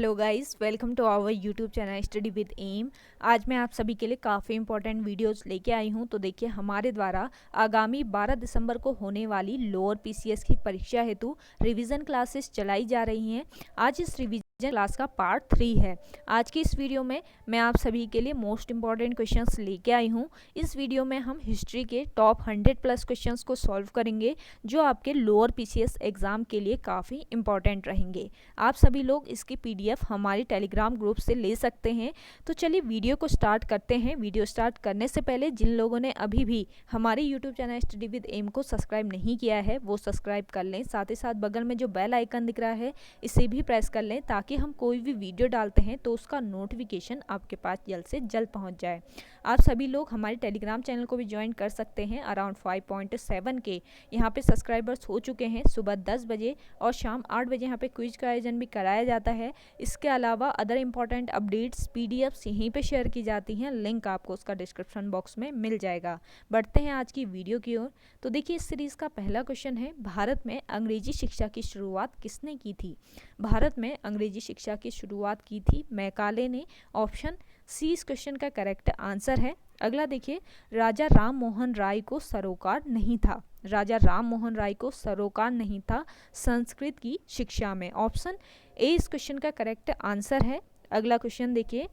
Hello guys, welcome to our YouTube channel study with M. आज मैं आप सभी के लिए काफ़ी इंपॉर्टेंट वीडियोस लेके आई हूं। तो देखिए, हमारे द्वारा आगामी 12 दिसंबर को होने वाली लोअर पीसीएस की परीक्षा हेतु रिवीजन क्लासेस चलाई जा रही हैं। आज इस रिवीजन क्लास का पार्ट 3 है। आज की इस वीडियो में मैं आप सभी के लिए मोस्ट इंपॉर्टेंट क्वेश्चंस लेके आई हूँ। इस वीडियो में हम हिस्ट्री के टॉप 100+ क्वेश्चंस को सॉल्व करेंगे, जो आपके लोअर पीसीएस एग्जाम के लिए काफ़ी इंपॉर्टेंट रहेंगे। आप सभी लोग इसकी पीडीएफ हमारी टेलीग्राम ग्रुप से ले सकते हैं। तो चलिए वीडियो को स्टार्ट करते हैं। वीडियो स्टार्ट करने से पहले जिन लोगों ने अभी भी हमारे YouTube channel study with M को सब्सक्राइब नहीं किया है, वो सब्सक्राइब कर लें। साथ ही साथ बगल में जो बेल आइकन दिख रहा है, इसे भी प्रेस कर लें, ताकि हम कोई भी वीडियो डालते हैं तो उसका नोटिफिकेशन आपके पास जल्द से जल्द पहुंच जाए। आप सभी लोग हमारे टेलीग्राम चैनल को भी ज्वाइन कर सकते हैं। अराउंड 5.7 के यहाँ पे सब्सक्राइबर्स हो चुके हैं। सुबह 10 बजे और शाम 8 बजे यहाँ पे क्विज का आयोजन भी कराया जाता है। इसके अलावा अदर इंपॉर्टेंट अपडेट्स पीडीएफ्स यहीं पे शेयर की जाती हैं। लिंक आपको उसका डिस्क्रिप्शन बॉक्स में मिल जाएगा। बढ़ते हैं आज की वीडियो की ओर। तो देखिए, इस सीरीज़ का पहला क्वेश्चन है, भारत में अंग्रेजी शिक्षा की शुरुआत किसने की थी? भारत में अंग्रेजी शिक्षा की शुरुआत की थी मैकाले ने। ऑप्शन सी इस क्वेश्चन का करेक्ट आंसर है। अगला देखिए, राजा राम मोहन राय को सरोकार नहीं था। राजा राम मोहन राय को सरोकार नहीं था संस्कृत की शिक्षा में। ऑप्शन ए इस क्वेश्चन का करेक्ट आंसर है। अगला क्वेश्चन देखिए,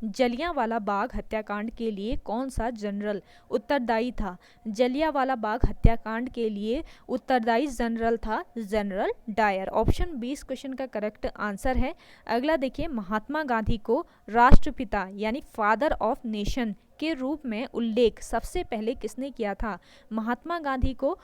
जलियांवाला बाग हत्याकांड के लिए कौन सा जनरल उत्तरदायी था? जलियांवाला बाग हत्याकांड के लिए उत्तरदायी जनरल था जनरल डायर। ऑप्शन बी इस क्वेश्चन का करेक्ट आंसर है। अगला देखिए, महात्मा गांधी को राष्ट्रपिता यानी फादर ऑफ नेशन के रूप में उल्लेख सबसे पहले किसने किया था? महात्मा गांधी को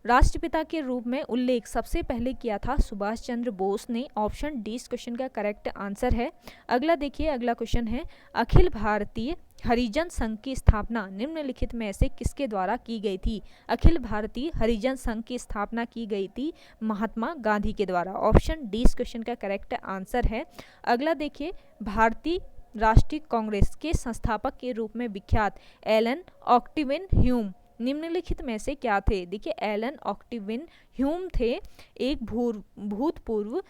राष्ट्रपिता के रूप में उल्लेख सबसे पहले किया था सुभाष चंद्र बोस ने। ऑप्शन डी इस क्वेश्चन का करेक्ट आंसर है। अगला देखिए, अगला क्वेश्चन है, अखिल भारतीय हरिजन संघ की स्थापना निम्नलिखित में से किसके द्वारा की गई थी? अखिल भारतीय हरिजन संघ की स्थापना की गई थी महात्मा गांधी के द्वारा। ऑप्शन डी इस क्वेश्चन का करेक्ट आंसर है। अगला देखिए, भारतीय राष्ट्रीय कांग्रेस के संस्थापक के रूप में विख्यात एलन ऑक्टिविन ह्यूम निम्नलिखित में से क्या थे? देखिए, एलन ऑक्टिविन ह्यूम थे एक भूतपूर्व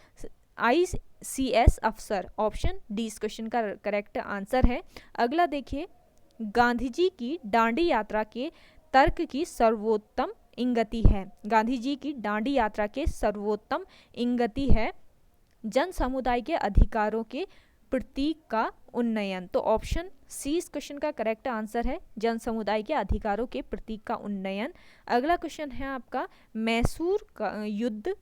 ICS अफसर। ऑप्शन डी इस क्वेश्चन का करेक्ट आंसर है। अगला देखिए, गांधी जी की दांडी यात्रा के तर्क की सर्वोत्तम इंगति है। गांधी जी की दांडी यात्रा के सर्वोत्तम इंगति है जन समुदाय के अधिकारों के प्रतीक का उन्नयन। तो ऑप्शन सी इस क्वेश्चन का करेक्ट आंसर है, जन समुदाय के अधिकारों के प्रतीक का उन्नयन। अगला क्वेश्चन है आपका, मैसूर का युद्ध,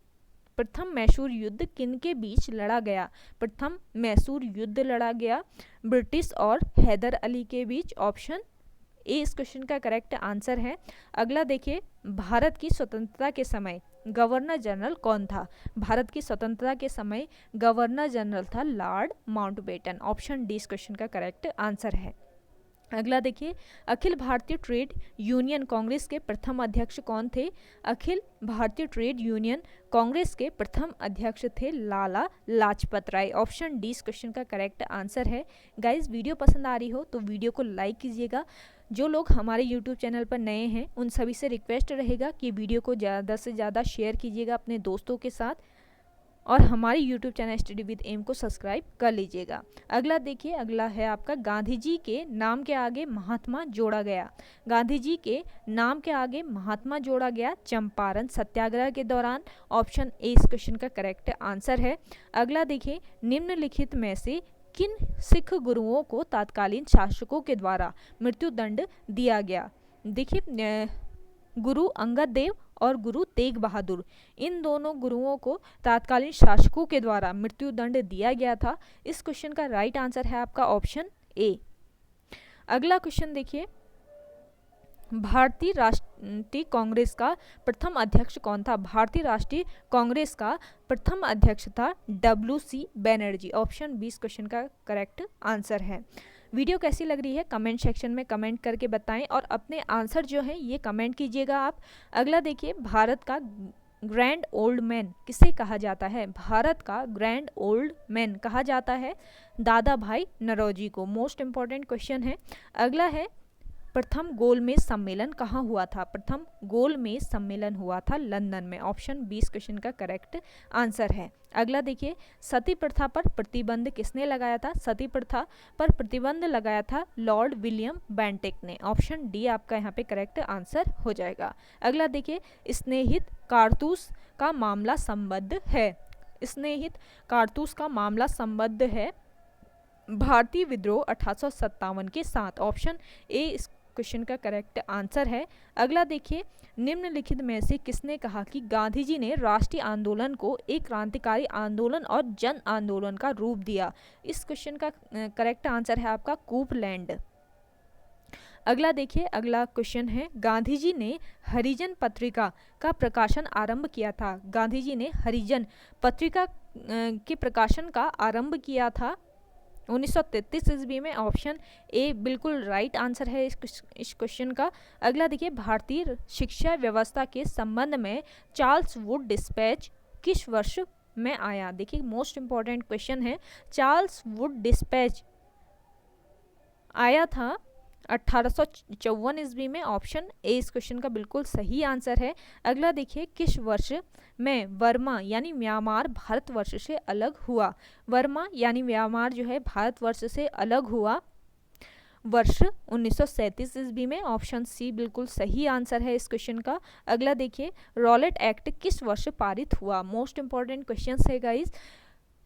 प्रथम मैसूर युद्ध किनके बीच लड़ा गया? प्रथम मैसूर युद्ध लड़ा गया ब्रिटिश और हैदर अली के बीच। ऑप्शन ए इस क्वेश्चन का करेक्ट आंसर है। अगला देखिए, भारत की स्वतंत्रता के समय गवर्नर जनरल कौन था? भारत की स्वतंत्रता के समय गवर्नर जनरल था लॉर्ड माउंटबेटन। ऑप्शन डी इस क्वेश्चन का करेक्ट आंसर है। अगला देखिए, अखिल भारतीय ट्रेड यूनियन कांग्रेस के प्रथम अध्यक्ष कौन थे? अखिल भारतीय ट्रेड यूनियन कांग्रेस के प्रथम अध्यक्ष थे लाला लाजपत राय। ऑप्शन डी इस क्वेश्चन का करेक्ट आंसर है। गाइस, वीडियो पसंद आ रही हो तो वीडियो को लाइक कीजिएगा। जो लोग हमारे यूट्यूब चैनल पर नए हैं, उन सभी से रिक्वेस्ट रहेगा कि वीडियो को ज़्यादा से ज़्यादा शेयर कीजिएगा अपने दोस्तों के साथ, और हमारे YouTube channel study with M को सब्सक्राइब कर लीजिएगा। अगला देखिए, अगला है आपका, गांधी जी के नाम के आगे महात्मा जोड़ा गया। गांधी जी के नाम के आगे महात्मा जोड़ा गया चंपारण सत्याग्रह के दौरान। ऑप्शन ए इस क्वेश्चन का करेक्ट आंसर है। अगला देखिए, निम्नलिखित में से किन सिख गुरुओं को तत्कालीन शासकों के द्वारा मृत्युदंड दिया गया? देखिए, गुरु अंगद देव और गुरु तेग बहादुर, इन दोनों गुरुओं को तत्कालीन शासकों के द्वारा मृत्युदंड दिया गया था। इस क्वेश्चन का राइट आंसर है आपका ऑप्शन ए। अगला क्वेश्चन देखिए, भारतीय राष्ट्रीय कांग्रेस का प्रथम अध्यक्ष कौन था? भारतीय राष्ट्रीय कांग्रेस का प्रथम अध्यक्ष था WC बनर्जी। ऑप्शन बी इस क्वेश्चन का करेक्ट आंसर है। वीडियो कैसी लग रही है कमेंट सेक्शन में कमेंट करके बताएं, और अपने आंसर जो है ये कमेंट कीजिएगा आप। अगला देखिए, भारत का ग्रैंड ओल्ड मैन किसे कहा जाता है? भारत का ग्रैंड ओल्ड मैन कहा जाता है दादा भाई नौरोजी को। मोस्ट इंपॉर्टेंट क्वेश्चन है। अगला है, प्रथम गोलमेज सम्मेलन कहाँ हुआ था? प्रथम गोलमेज सम्मेलन हुआ था लंदन में। ऑप्शन 20 क्वेश्चन का करेक्ट आंसर है। अगला देखिए, सती प्रथा पर प्रतिबंध किसने लगाया था? सती प्रथा पर प्रतिबंध लगाया था लॉर्ड विलियम बेंटिक ने। ऑप्शन डी आपका यहाँ पे करेक्ट आंसर हो जाएगा। अगला देखिए, स्नेहित कारतूस का मामला संबद्ध है। स्नेहित कारतूस का मामला संबद्ध है भारतीय विद्रोह 1857 के साथ। ऑप्शन ए इस क्वेश्चन का करेक्ट आंसर है। अगला देखिए, निम्नलिखित में से किसने कहा कि गांधी जी ने राष्ट्रीय आंदोलन को एक क्रांतिकारी आंदोलन और जन आंदोलन का रूप दिया? इस क्वेश्चन का करेक्ट आंसर है आपका कूपलैंड। अगला देखिए, अगला क्वेश्चन है, गांधी जी ने हरिजन पत्रिका का प्रकाशन आरंभ किया था। गांधी जी ने हरिजन पत्रिका के प्रकाशन का आरंभ किया था 1933 ईस्वी में। ऑप्शन ए बिल्कुल राइट आंसर है इस क्वेश्चन का। अगला देखिए, भारतीय शिक्षा व्यवस्था के संबंध में चार्ल्स वुड डिस्पैच किस वर्ष में आया? देखिए मोस्ट इंपॉर्टेंट क्वेश्चन है, चार्ल्स वुड डिस्पैच आया था 1854 ईस्वी में। ऑप्शन ए इस क्वेश्चन का बिल्कुल सही आंसर है। अगला देखिए, किस वर्ष में वर्मा यानी म्यांमार भारतवर्ष से अलग हुआ? वर्मा यानी म्यांमार जो है भारतवर्ष से अलग हुआ वर्ष 1937 ईस्वी में। ऑप्शन सी बिल्कुल सही आंसर है इस क्वेश्चन का। अगला देखिए, रॉलेट एक्ट किस वर्ष पारित हुआ? मोस्ट इंपॉर्टेंट क्वेश्चन है गाइज,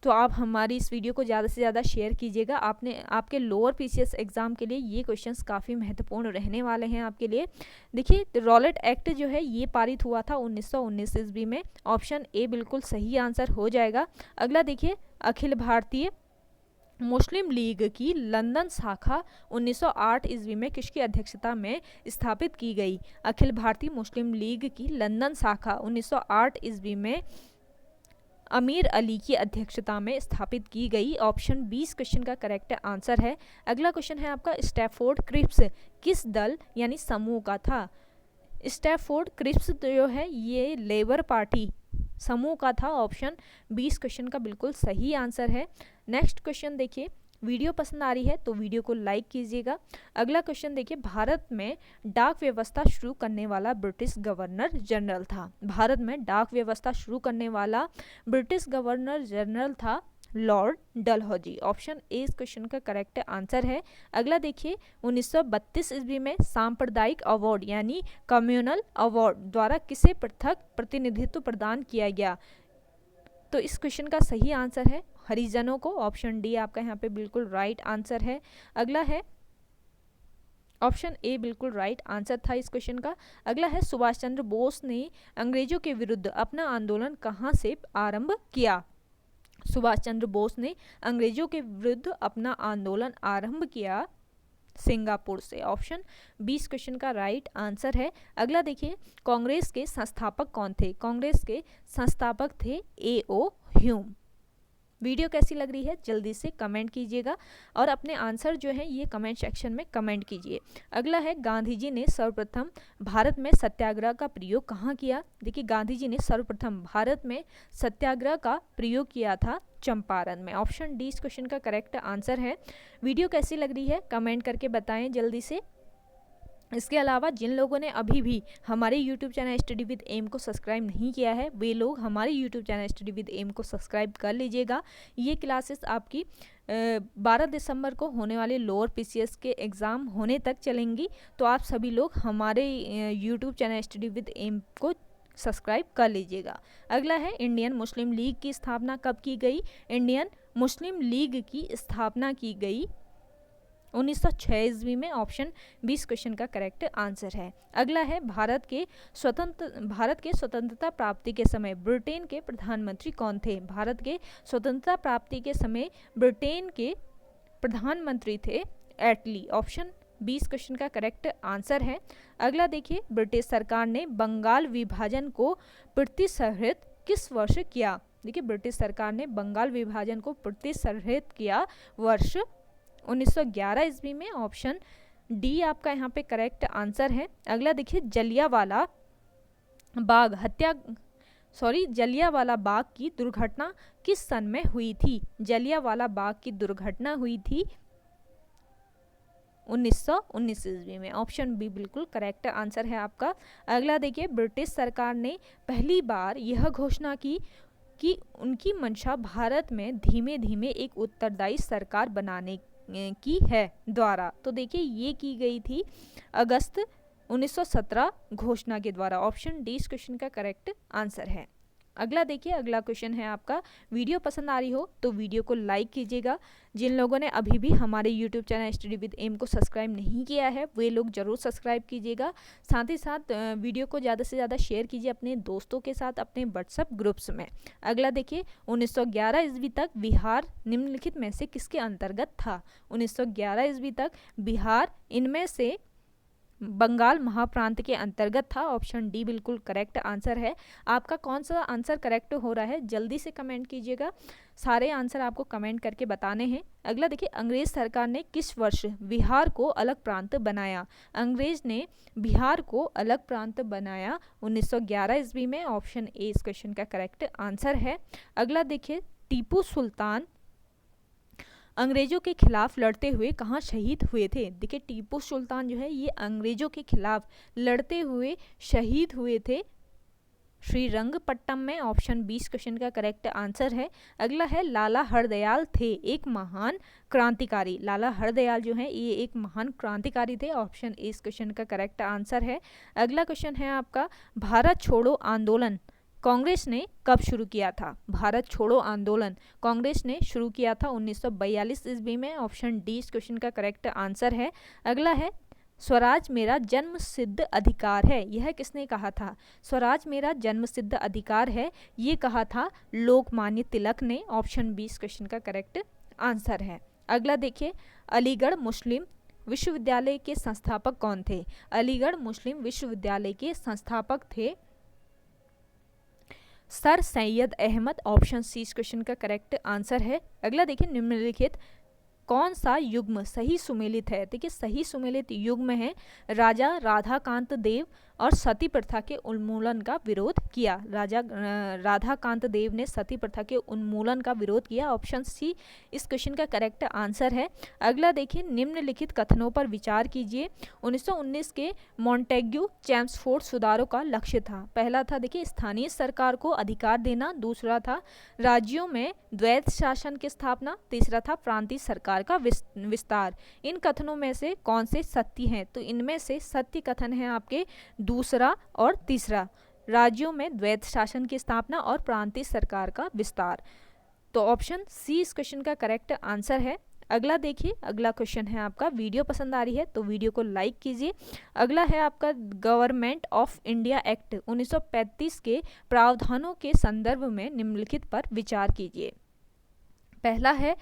तो आप हमारी इस वीडियो को ज़्यादा से ज़्यादा शेयर कीजिएगा। आपके लोअर पीसीएस एग्जाम के लिए ये क्वेश्चंस काफ़ी महत्वपूर्ण रहने वाले हैं आपके लिए। देखिए, रॉलेट एक्ट जो है ये पारित हुआ था 1919 ईस्वी में। ऑप्शन ए बिल्कुल सही आंसर हो जाएगा। अगला देखिए, अखिल भारतीय मुस्लिम लीग की लंदन शाखा 1908 ईस्वी में किसकी अध्यक्षता में स्थापित की गई? अखिल भारतीय मुस्लिम लीग की लंदन शाखा 1908 ईस्वी में अमीर अली की अध्यक्षता में स्थापित की गई। ऑप्शन 20 क्वेश्चन का करेक्ट आंसर है। अगला क्वेश्चन है आपका, स्टैफोर्ड क्रिप्स किस दल यानी समूह का था? स्टैफोर्ड क्रिप्स जो है ये लेबर पार्टी समूह का था। ऑप्शन 20 क्वेश्चन का बिल्कुल सही आंसर है। नेक्स्ट क्वेश्चन देखिए, वीडियो पसंद आ रही है तो वीडियो को लाइक कीजिएगा। अगला क्वेश्चन देखिए, भारत में डाक व्यवस्था शुरू करने वाला ब्रिटिश गवर्नर जनरल था। भारत में डाक व्यवस्था शुरू करने वाला ब्रिटिश गवर्नर जनरल था लॉर्ड डलहौजी। ऑप्शन ए इस क्वेश्चन का करेक्ट आंसर है। अगला देखिए, 1932 ईस्वी में सांप्रदायिक अवार्ड यानी कम्युनल अवार्ड द्वारा किसे पृथक प्रतिनिधित्व प्रदान किया गया? तो इस क्वेश्चन का सही आंसर है हरिजनों को। ऑप्शन डी आपका यहाँ पे बिल्कुल राइट आंसर है। अगला है ऑप्शन ए बिल्कुल राइट आंसर था इस क्वेश्चन का। अगला है, सुभाष चंद्र बोस ने अंग्रेजों के विरुद्ध अपना आंदोलन कहाँ से आरंभ किया? सुभाष चंद्र बोस ने अंग्रेजों के विरुद्ध अपना आंदोलन आरंभ किया सिंगापुर से। ऑप्शन 20 क्वेश्चन का राइट आंसर है। अगला देखिए, कांग्रेस के संस्थापक कौन थे? कांग्रेस के संस्थापक थे A.O. ह्यूम। वीडियो कैसी लग रही है जल्दी से कमेंट कीजिएगा और अपने आंसर जो है ये कमेंट सेक्शन में कमेंट कीजिए। अगला है, गांधी जी ने सर्वप्रथम भारत में सत्याग्रह का प्रयोग कहाँ किया? देखिए, गांधी जी ने सर्वप्रथम भारत में सत्याग्रह का प्रयोग किया था चंपारण में। ऑप्शन डी इस क्वेश्चन का करेक्ट आंसर है। वीडियो कैसी लग रही है कमेंट करके बताएं जल्दी से। इसके अलावा जिन लोगों ने अभी भी हमारे YouTube channel study with M को सब्सक्राइब नहीं किया है वे लोग हमारे YouTube channel study with M को सब्सक्राइब कर लीजिएगा। ये क्लासेस आपकी 12 दिसंबर को होने वाले लोअर पीसीएस के एग्ज़ाम होने तक चलेंगी, तो आप सभी लोग हमारे YouTube channel study with M को सब्सक्राइब कर लीजिएगा। अगला है, इंडियन मुस्लिम लीग की स्थापना कब की गई? इंडियन मुस्लिम लीग की स्थापना की गई 1906 ईस्वी में। ऑप्शन 20 क्वेश्चन का करेक्ट आंसर है। अगला है, भारत के स्वतंत्रता प्राप्ति के समय ब्रिटेन के प्रधानमंत्री कौन थे? भारत के स्वतंत्रता प्राप्ति के समय ब्रिटेन के प्रधानमंत्री थे एटली। ऑप्शन 20 क्वेश्चन का करेक्ट आंसर है। अगला देखिए, ब्रिटिश सरकार ने बंगाल विभाजन को प्रतिसंहृत किस वर्ष किया? देखिए, ब्रिटिश सरकार ने बंगाल विभाजन को प्रतिसंहृत किया वर्ष 1911 ईस्वी में। ऑप्शन डी आपका यहाँ पे करेक्ट आंसर है। अगला देखिए, जलियांवाला बाग की दुर्घटना किस सन में हुई थी? जलियांवाला बाग की दुर्घटना हुई थी 1919 ईस्वी में। ऑप्शन बी बिल्कुल करेक्ट आंसर है आपका। अगला देखिए, ब्रिटिश सरकार ने पहली बार यह घोषणा की कि उनकी मंशा भारत में धीमे धीमे एक उत्तरदायी सरकार बनाने की है द्वारा। तो देखिए ये की गई थी अगस्त 1917 घोषणा के द्वारा। ऑप्शन डी इस क्वेश्चन का करेक्ट आंसर है। अगला देखिए, अगला क्वेश्चन है आपका। वीडियो पसंद आ रही हो तो वीडियो को लाइक कीजिएगा। जिन लोगों ने अभी भी हमारे YouTube channel study with M को सब्सक्राइब नहीं किया है वे लोग जरूर सब्सक्राइब कीजिएगा। साथ ही साथ वीडियो को ज़्यादा से ज़्यादा शेयर कीजिए अपने दोस्तों के साथ अपने व्हाट्सएप ग्रुप्स में। अगला देखिए, 1911 ईस्वी तक बिहार निम्नलिखित में से किसके अंतर्गत था? 1911 ईस्वी तक बिहार इनमें से बंगाल महाप्रांत के अंतर्गत था। ऑप्शन डी बिल्कुल करेक्ट आंसर है। आपका कौन सा आंसर करेक्ट हो रहा है जल्दी से कमेंट कीजिएगा, सारे आंसर आपको कमेंट करके बताने हैं। अगला देखिए, अंग्रेज सरकार ने किस वर्ष बिहार को अलग प्रांत बनाया? अंग्रेज ने बिहार को अलग प्रांत बनाया 1911 ईस्वी में। ऑप्शन ए इस क्वेश्चन का करेक्ट आंसर है। अगला देखिए, टीपू सुल्तान अंग्रेजों के खिलाफ लड़ते हुए कहाँ शहीद हुए थे? देखिए टीपू सुल्तान जो है ये अंग्रेजों के खिलाफ लड़ते हुए शहीद हुए थे श्रीरंगपट्टम में। ऑप्शन 20 क्वेश्चन का करेक्ट आंसर है। अगला है, लाला हरदयाल थे एक महान क्रांतिकारी। लाला हरदयाल जो है ये एक महान क्रांतिकारी थे। ऑप्शन ए इस क्वेश्चन का करेक्ट आंसर है। अगला क्वेश्चन है आपका, भारत छोड़ो आंदोलन कांग्रेस ने कब शुरू किया था? भारत छोड़ो आंदोलन कांग्रेस ने शुरू किया था 1942 ईस्वी में। ऑप्शन डी इस क्वेश्चन का करेक्ट आंसर है। अगला है, स्वराज मेरा जन्म सिद्ध अधिकार है, यह किसने कहा था? स्वराज मेरा जन्म सिद्ध अधिकार है ये कहा था लोकमान्य तिलक ने। ऑप्शन बी इस क्वेश्चन का करेक्ट आंसर है। अगला देखिए, अलीगढ़ मुस्लिम विश्वविद्यालय के संस्थापक कौन थे? अलीगढ़ मुस्लिम विश्वविद्यालय के संस्थापक थे sir Syed Ahmad. Option C इस क्वेश्चन का करेक्ट आंसर है। अगला देखिए, निम्नलिखित कौन सा युग्म सही सुमेलित है? देखिए सही सुमेलित युग्म है, राजा राधाकांत देव और सती प्रथा के उन्मूलन का विरोध किया। राजा राधाकांत देव ने सती प्रथा के उन्मूलन का विरोध किया। ऑप्शन सी इस क्वेश्चन का करेक्ट आंसर है। अगला देखिए, निम्नलिखित कथनों पर विचार कीजिए। 1919 के मॉन्टेग्यू चैम्सफोर्ड सुधारों का लक्ष्य था। पहला था देखिए स्थानीय सरकार को अधिकार देना, दूसरा था राज्यों में द्वैत शासन की स्थापना, तीसरा था प्रांतीय सरकार का विस्तार। इन कथनों में से कौन से सत्य हैं? तो इनमें से सत्य कथन है आपके दूसरा और तीसरा, राज्यों में द्वैत शासन की स्थापना और प्रांतीय सरकार का विस्तार। तो ऑप्शन सी इस क्वेश्चन का करेक्ट आंसर है। अगला देखिए, अगला क्वेश्चन है आपका। वीडियो पसंद आ रही है तो वीडियो को लाइक कीजिए। अगला है आपका, गवर्नमेंट ऑफ इंडिया एक्ट 1935 के प्रावधानों के संदर्भ में निम्नलिखित पर विचार कीजिए। पहला है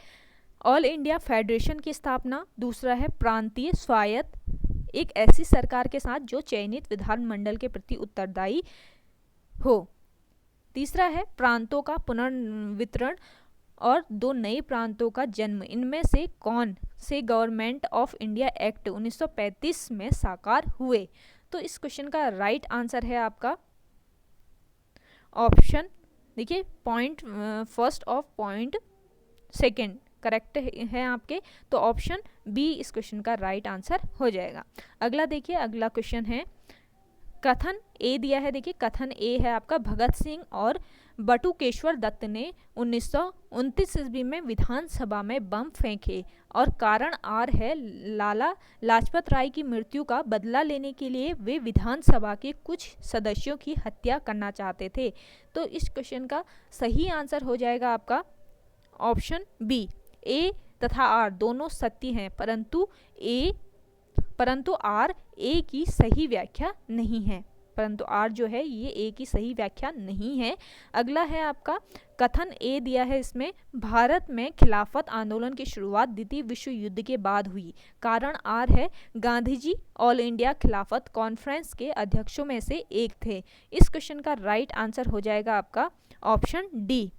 ऑल इंडिया फेडरेशन की स्थापना, दूसरा है प्रांतीय स्वायत्त एक ऐसी सरकार के साथ जो चयनित विधानमंडल के प्रति उत्तरदायी हो, तीसरा है प्रांतों का पुनर्वितरण और दो नए प्रांतों का जन्म। इनमें से कौन से गवर्नमेंट ऑफ इंडिया एक्ट 1935 में साकार हुए? तो इस क्वेश्चन का राइट आंसर है आपका ऑप्शन देखिए पॉइंट फर्स्ट और पॉइंट सेकेंड करेक्ट है आपके, तो ऑप्शन बी इस क्वेश्चन का राइट आंसर हो जाएगा। अगला देखिए, अगला क्वेश्चन है, कथन ए दिया है। देखिए कथन ए है आपका, भगत सिंह और बटुकेश्वर दत्त ने 1929 ईस्वी में विधानसभा में बम फेंके और कारण आर है लाला लाजपत राय की मृत्यु का बदला लेने के लिए वे विधानसभा के कुछ सदस्यों की हत्या करना चाहते थे। तो इस क्वेश्चन का सही आंसर हो जाएगा आपका ऑप्शन बी। ए तथा आर दोनों सत्य हैं, परंतु आर ए की सही व्याख्या नहीं है। परंतु आर जो है ये ए की सही व्याख्या नहीं है। अगला है आपका, कथन ए दिया है इसमें, भारत में खिलाफत आंदोलन की शुरुआत द्वितीय विश्व युद्ध के बाद हुई। कारण आर है गांधी जी ऑल इंडिया खिलाफत कॉन्फ्रेंस के अध्यक्षों में से एक थे। इस क्वेश्चन का राइट आंसर हो जाएगा आपका ऑप्शन डी।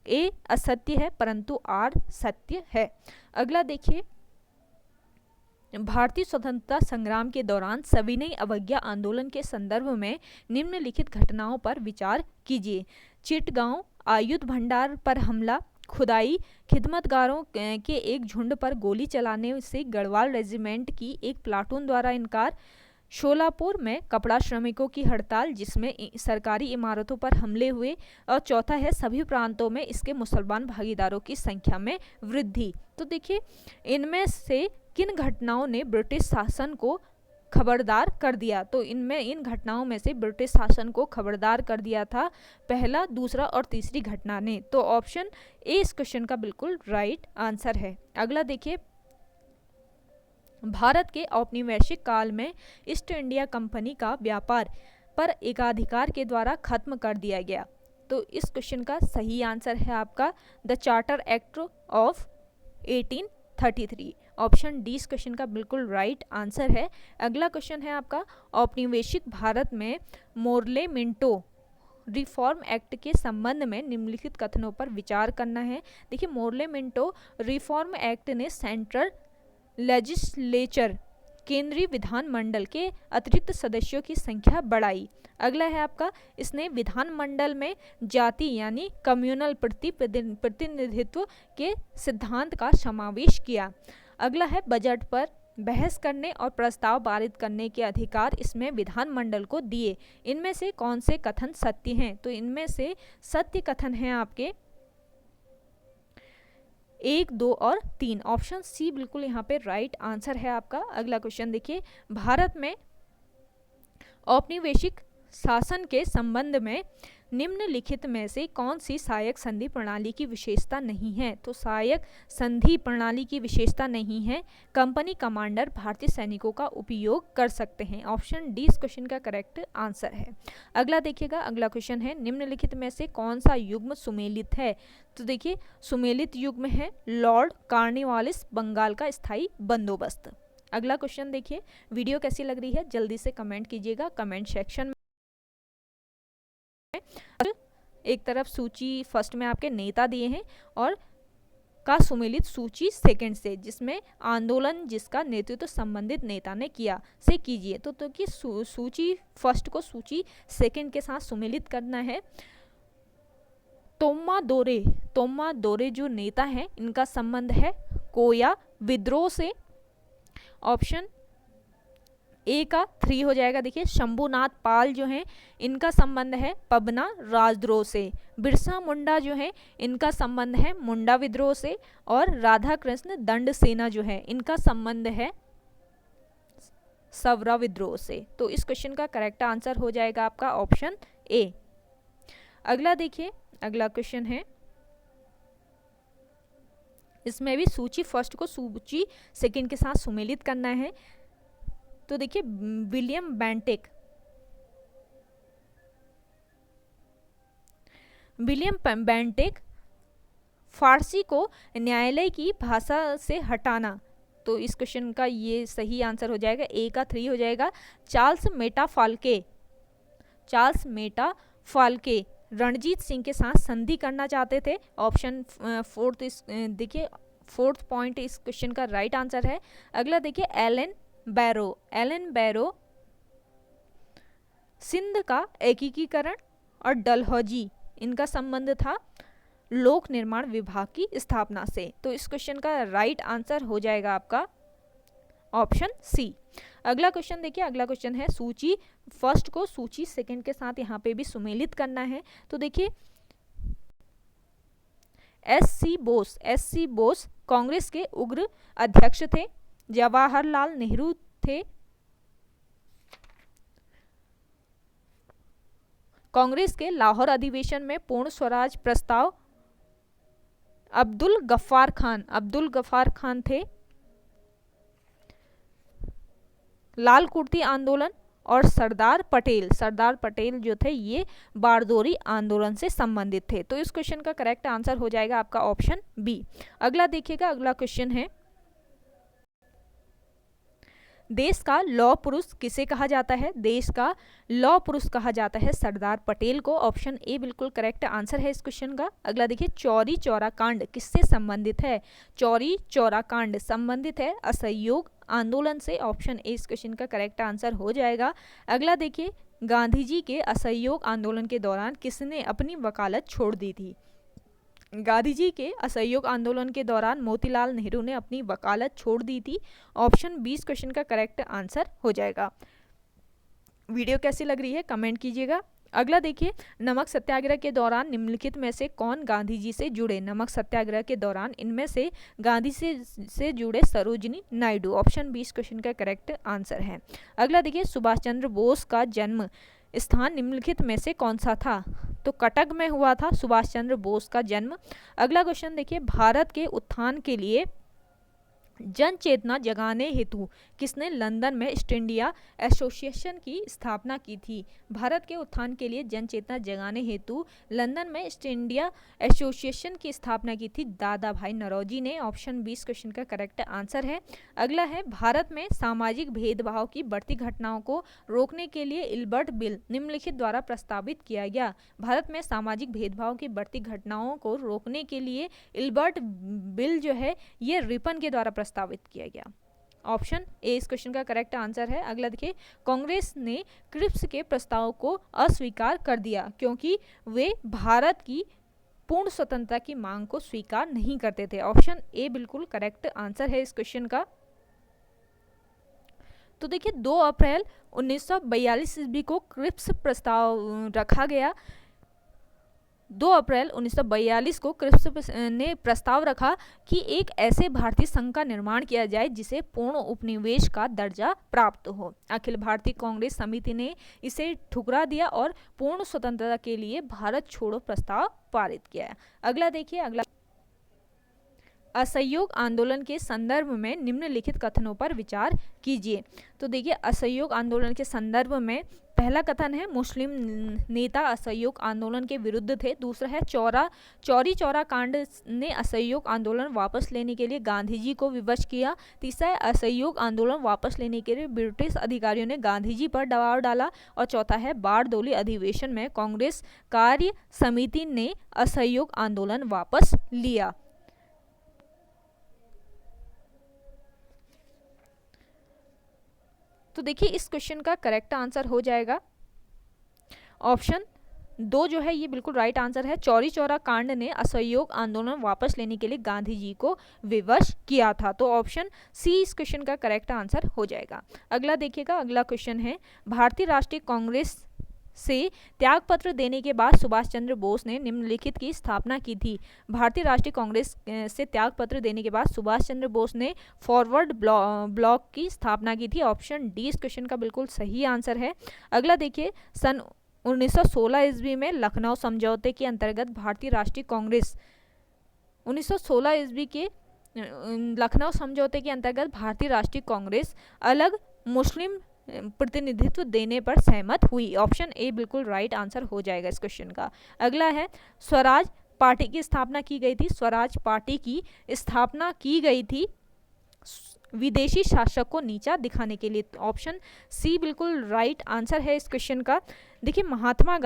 ए असत्य है परंतु आर सत्य है। अगला देखिए, भारतीय स्वतंत्रता संग्राम के दौरान सविनय अवज्ञा आंदोलन के संदर्भ में निम्नलिखित घटनाओं पर विचार कीजिए। चिटगांव आयुध भंडार पर हमला, खुदाई खिदमतगारों के एक झुंड पर गोली चलाने से गढ़वाल रेजिमेंट की एक प्लाटून द्वारा इनकार। शोलापुर में कपड़ा श्रमिकों की हड़ताल जिसमें सरकारी इमारतों पर हमले हुए। और चौथा है सभी प्रांतों में इसके मुसलमान भागीदारों की संख्या में वृद्धि। तो देखिए इनमें से किन घटनाओं ने ब्रिटिश शासन को खबरदार कर दिया। तो इन घटनाओं में से ब्रिटिश शासन को खबरदार कर दिया था पहला, दूसरा और तीसरी घटना ने। तो ऑप्शन ए इस क्वेश्चन का बिल्कुल राइट आंसर है। अगला देखिए, भारत के औपनिवेशिक काल में ईस्ट इंडिया कंपनी का व्यापार पर एकाधिकार के द्वारा खत्म कर दिया गया। तो इस क्वेश्चन का सही आंसर है आपका the charter act of 1833। Option D इस क्वेश्चन का बिल्कुल राइट आंसर है। अगला क्वेश्चन है आपका, औपनिवेशिक भारत में मोर्ले मिंटो रिफॉर्म एक्ट के संबंध में निम्नलिखित कथनों पर विचार करना है। देखिए मोर्ले मिंटो रिफॉर्म एक्ट ने सेंट्रल लेजिस्लेचर केंद्रीय विधानमंडल के अतिरिक्त सदस्यों की संख्या बढ़ाई। अगला है आपका, इसने विधानमंडल में जाति यानी कम्युनल प्रतिनिधित्व के सिद्धांत का समावेश किया। अगला है, बजट पर बहस करने और प्रस्ताव पारित करने के अधिकार इसमें विधानमंडल को दिए। इनमें से कौन से कथन सत्य हैं? तो इनमें से सत्य कथन हैं आपके 1, 2 और 3। ऑप्शन सी बिल्कुल यहाँ पे राइट आंसर है आपका। अगला क्वेश्चन देखिए, भारत में औपनिवेशिक शासन के संबंध में निम्नलिखित में से कौन सी सहायक संधि प्रणाली की विशेषता नहीं है? तो सहायक संधि प्रणाली की विशेषता नहीं है, कंपनी कमांडर भारतीय सैनिकों का उपयोग कर सकते हैं। ऑप्शन डी इस क्वेश्चन का करेक्ट आंसर है। अगला देखिएगा, अगला क्वेश्चन है, निम्नलिखित में से कौन सा युग्म सुमेलित है? तो देखिए सुमेलित युग्म है लॉर्ड कॉर्नवालिस बंगाल का स्थायी बंदोबस्त। अगला क्वेश्चन देखिए, वीडियो कैसी लग रही है जल्दी से कमेंट कीजिएगा कमेंट सेक्शन में। एक तरफ सूची फर्स्ट में आपके नेता दिए हैं और का सुमेलित सूची सेकंड से, जिसमें आंदोलन जिसका नेतृत्व संबंधित नेता ने किया से कीजिए। तो कि सूची फर्स्ट को सूची सेकंड के साथ सुमेलित करना है। तोम्मा दोरे जो नेता हैं इनका संबंध है कोया विद्रोह से। ऑप्शन ए का 3 हो जाएगा। देखिए शंभुनाथ पाल जो हैं इनका संबंध है पबना राजद्रोह से। बिरसा मुंडा जो है इनका संबंध है मुंडा विद्रोह से। और राधा कृष्ण दंड सेना जो है इनका संबंध है सवरा विद्रोह से। तो इस क्वेश्चन का करेक्ट आंसर हो जाएगा आपका ऑप्शन ए। अगला देखिए, अगला क्वेश्चन है, इसमें भी सूची फर्स्ट को सूची सेकंड के साथ सुमेलित करना है। तो देखिए विलियम बेंटेक फारसी को न्यायालय की भाषा से हटाना। तो इस क्वेश्चन का ये सही आंसर हो जाएगा, ए का 3 हो जाएगा। चार्ल्स मेटाफाल्के रणजीत सिंह के साथ संधि करना चाहते थे। ऑप्शन फोर्थ देखिए फोर्थ पॉइंट इस क्वेश्चन का राइट आंसर है। अगला देखिए एलन बैरो सिंध का एकीकरण और डलहौजी इनका संबंध था लोक निर्माण विभाग की स्थापना से। तो इस क्वेश्चन का राइट आंसर हो जाएगा आपका ऑप्शन सी। अगला क्वेश्चन देखिए, अगला क्वेश्चन है, सूची फर्स्ट को सूची सेकंड के साथ यहाँ पे भी सुमेलित करना है। तो देखिए एस सी बोस कांग्रेस के उग्र अध्यक्ष थे। जवाहरलाल नेहरू थे कांग्रेस के लाहौर अधिवेशन में पूर्ण स्वराज प्रस्ताव। अब्दुल गफ्फार खान थे लाल कुर्ती आंदोलन। और सरदार पटेल जो थे ये बारदोरी आंदोलन से संबंधित थे। तो इस क्वेश्चन का करेक्ट आंसर हो जाएगा आपका ऑप्शन बी। अगला देखिएगा, अगला क्वेश्चन है, देश का लौह पुरुष किसे कहा जाता है? देश का लौह पुरुष कहा जाता है सरदार पटेल को। ऑप्शन ए बिल्कुल करेक्ट आंसर है इस क्वेश्चन का। अगला देखिए, चौरी चौरा कांड किससे संबंधित है? चौरी चौरा कांड संबंधित है असहयोग आंदोलन से। ऑप्शन ए इस क्वेश्चन का करेक्ट आंसर हो जाएगा। अगला देखिए, गांधी जी के असहयोग आंदोलन के दौरान किसने अपनी वकालत छोड़ दी थी? गांधी जी के असहयोग आंदोलन के दौरान मोतीलाल नेहरू ने अपनी वकालत छोड़ दी थी। ऑप्शन 20 क्वेश्चन का करेक्ट आंसर हो जाएगा। वीडियो कैसी लग रही है कमेंट कीजिएगा। अगला देखिए, नमक सत्याग्रह के दौरान निम्नलिखित में से कौन गांधी जी से जुड़े? नमक सत्याग्रह के दौरान इनमें से गांधी से जुड़े सरोजिनी नायडू। ऑप्शन 20 क्वेश्चन का करेक्ट आंसर है। अगला देखिए, सुभाष चंद्र बोस का जन्म स्थान निम्नलिखित में से कौन सा था? तो कटक में हुआ था सुभाष चंद्र बोस का जन्म। अगला क्वेश्चन देखिए, भारत के उत्थान के लिए जन चेतना जगाने हेतु किसने लंदन में ईस्ट इंडिया एसोसिएशन की स्थापना की थी? भारत के उत्थान के लिए जन चेतना जगाने हेतु लंदन में ईस्ट इंडिया एसोसिएशन की स्थापना की थी दादा भाई नौरोजी ने। ऑप्शन 20 क्वेश्चन का करेक्ट आंसर है। अगला है, भारत में सामाजिक भेदभाव की बढ़ती घटनाओं को रोकने के लिए इल्बर्ट बिल निम्नलिखित द्वारा प्रस्तावित किया गया। भारत में सामाजिक भेदभाव की बढ़ती घटनाओं को रोकने के लिए इल्बर्ट बिल जो है ये रिपन के द्वारा प्रस्तावित किया गया। ऑप्शन ए इस क्वेश्चन का करेक्ट आंसर है। अगला देखिए, कांग्रेस ने क्रिप्स के प्रस्ताव को अस्वीकार कर दिया क्योंकि वे भारत की पूर्ण स्वतंत्रता की मांग को स्वीकार नहीं करते थे। ऑप्शन ए बिल्कुल करेक्ट आंसर है इस क्वेश्चन का। तो देखिए, 2 अप्रैल 1942 ईस्वी को क्रिप्स प्रस्ताव रखा गया। 2 अप्रैल 1942 को क्रिप्स ने प्रस्ताव रखा कि एक ऐसे भारतीय संघ का निर्माण किया जाए जिसे पूर्ण उपनिवेश का दर्जा प्राप्त हो। अखिल भारतीय कांग्रेस समिति ने इसे ठुकरा दिया और पूर्ण स्वतंत्रता के लिए भारत छोड़ो प्रस्ताव पारित किया। अगला देखिए, अगला असहयोग आंदोलन के संदर्भ में निम्नलिखित कथनों पर विचार कीजिए। तो देखिए, असहयोग आंदोलन के संदर्भ में पहला कथन है, मुस्लिम नेता असहयोग आंदोलन के विरुद्ध थे। दूसरा है, चौरी चौरा कांड ने असहयोग आंदोलन वापस लेने के लिए गांधी जी को विवश किया। तीसरा है, असहयोग आंदोलन वापस लेने के लिए ब्रिटिश अधिकारियों ने गांधी जी पर दबाव डाला। और चौथा है, बारडोली अधिवेशन में कांग्रेस कार्य समिति ने असहयोग आंदोलन वापस लिया। तो देखिए, इस क्वेश्चन का करेक्ट आंसर हो जाएगा ऑप्शन 2 जो है ये बिल्कुल राइट आंसर है। चौरी चौरा कांड ने असहयोग आंदोलन वापस लेने के लिए गांधी जी को विवश किया था। तो ऑप्शन सी इस क्वेश्चन का करेक्ट आंसर हो जाएगा। अगला देखिएगा, अगला क्वेश्चन है, भारतीय राष्ट्रीय कांग्रेस से त्यागपत्र देने के बाद सुभाष चंद्र बोस ने निम्नलिखित की स्थापना की थी। भारतीय राष्ट्रीय कांग्रेस से त्यागपत्र देने के बाद सुभाष चंद्र बोस ने फॉरवर्ड ब्लॉक की स्थापना की थी। ऑप्शन डी इस क्वेश्चन का बिल्कुल सही आंसर है। अगला देखिए, सन 1916 ईस्वी में लखनऊ समझौते के अंतर्गत भारतीय राष्ट्रीय कांग्रेस 1916 ईस्वी के लखनऊ समझौते के अंतर्गत भारतीय राष्ट्रीय कांग्रेस अलग मुस्लिम प्रतिनिधित्व देने पर सहमत हुई। ऑप्शन ए बिल्कुल राइट आंसर हो जाएगा इस क्वेश्चन का। अगला है, स्वराज पार्टी की स्थापना की गई थी। स्वराज पार्टी की स्थापना की गई थी विदेशी शासक को नीचा दिखाने के लिए। ऑप्शन सी बिल्कुल राइट आंसर है इस क्वेश्चन का। देखिए, महात्मा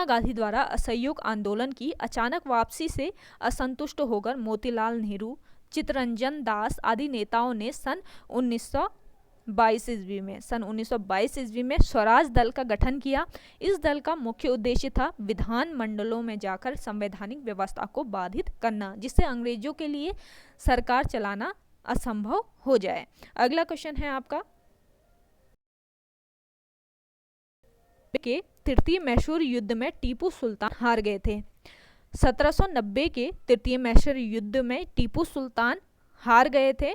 गांधी द्वारा असहयोग आंदोलन की अचानक वापसी से असंतुष्ट होकर मोतीलाल नेहरू, चित्तरंजन दास आदि नेताओं ने सन 1922 ईस्वी में स्वराज दल का गठन किया। इस दल का मुख्य उद्देश्य था विधान मंडलों में जाकर संवैधानिक व्यवस्था को बाधित करना, जिससे अंग्रेजों के लिए सरकार चलाना असंभव हो जाए। अगला क्वेश्चन है आपका के तृतीय मैसूर युद्ध में टीपू सुल्तान हार गए थे। 1790 के तृतीय मैसूर युद्ध में टीपू सुल्तान हार गए थे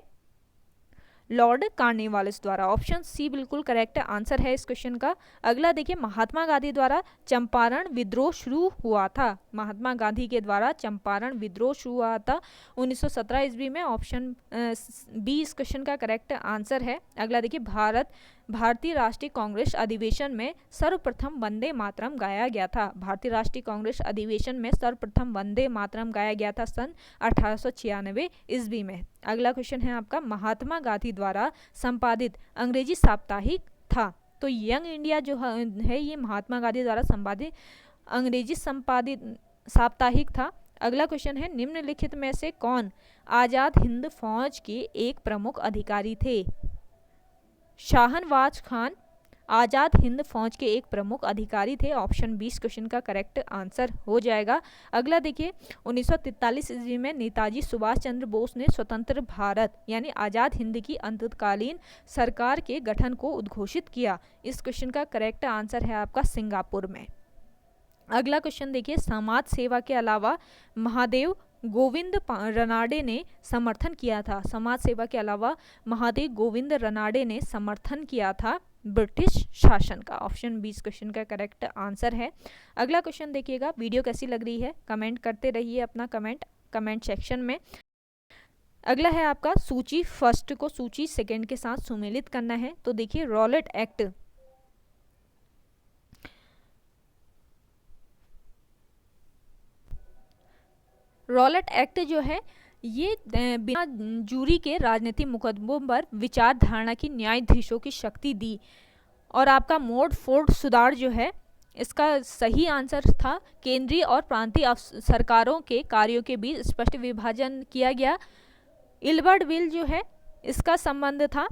लॉर्ड कार्नवालिस द्वारा। ऑप्शन सी बिल्कुल करेक्ट आंसर है इस क्वेश्चन का। अगला देखिए, महात्मा गांधी द्वारा चंपारण विद्रोह शुरू हुआ था। महात्मा गांधी के द्वारा चंपारण विद्रोह शुरू हुआ था 1917 ईस्वी में। ऑप्शन बी इस क्वेश्चन का करेक्ट आंसर है। अगला देखिए, भारतीय राष्ट्रीय कांग्रेस अधिवेशन में सर्वप्रथम वंदे मातरम गाया गया था। भारतीय राष्ट्रीय कांग्रेस अधिवेशन में सर्वप्रथम वंदे मातरम गाया गया था सन 1896 ईस्वी में। अगला क्वेश्चन है आपका, महात्मा गांधी द्वारा संपादित अंग्रेजी साप्ताहिक था। तो यंग इंडिया जो है ये महात्मा गांधी द्वारा संपादित अंग्रेजी संपादित साप्ताहिक था। अगला क्वेश्चन है, निम्नलिखित में से कौन आजाद हिंद फौज के एक प्रमुख अधिकारी थे? शाहनवाज खान, आज़ाद हिंद फौज के एक प्रमुख अधिकारी थे। ऑप्शन 20 क्वेश्चन का करेक्ट आंसर हो जाएगा। अगला देखिए 1943 ईस्वी में नेताजी सुभाष चंद्र बोस ने स्वतंत्र भारत यानी आज़ाद हिंद की अंतकालीन सरकार के गठन को उद्घोषित किया। इस क्वेश्चन का करेक्ट आंसर है आपका सिंगापुर में। अगला क्वेश्चन देखिए समाज सेवा के अलावा महादेव गोविंद रनाडे ने समर्थन किया था। समाज सेवा के अलावा महादेव गोविंद रनाडे ने समर्थन किया था ब्रिटिश शासन का। ऑप्शन 20 क्वेश्चन का करेक्ट आंसर है। अगला क्वेश्चन देखिएगा। वीडियो कैसी लग रही है कमेंट करते रहिए अपना कमेंट सेक्शन में। अगला है आपका सूची फर्स्ट को सूची सेकंड के साथ सुमेलित करना है। तो देखिए रॉलेट एक्ट जो है ये बिना जूरी के राजनीतिक मुकदमों पर विचार धारणा की न्यायाधीशों की शक्ति दी। और आपका मोड फोर्ड सुधार जो है इसका सही आंसर था केंद्रीय और प्रांतीय सरकारों के कार्यों के बीच स्पष्ट विभाजन किया गया। इल्बर्ट विल जो है इसका संबंध था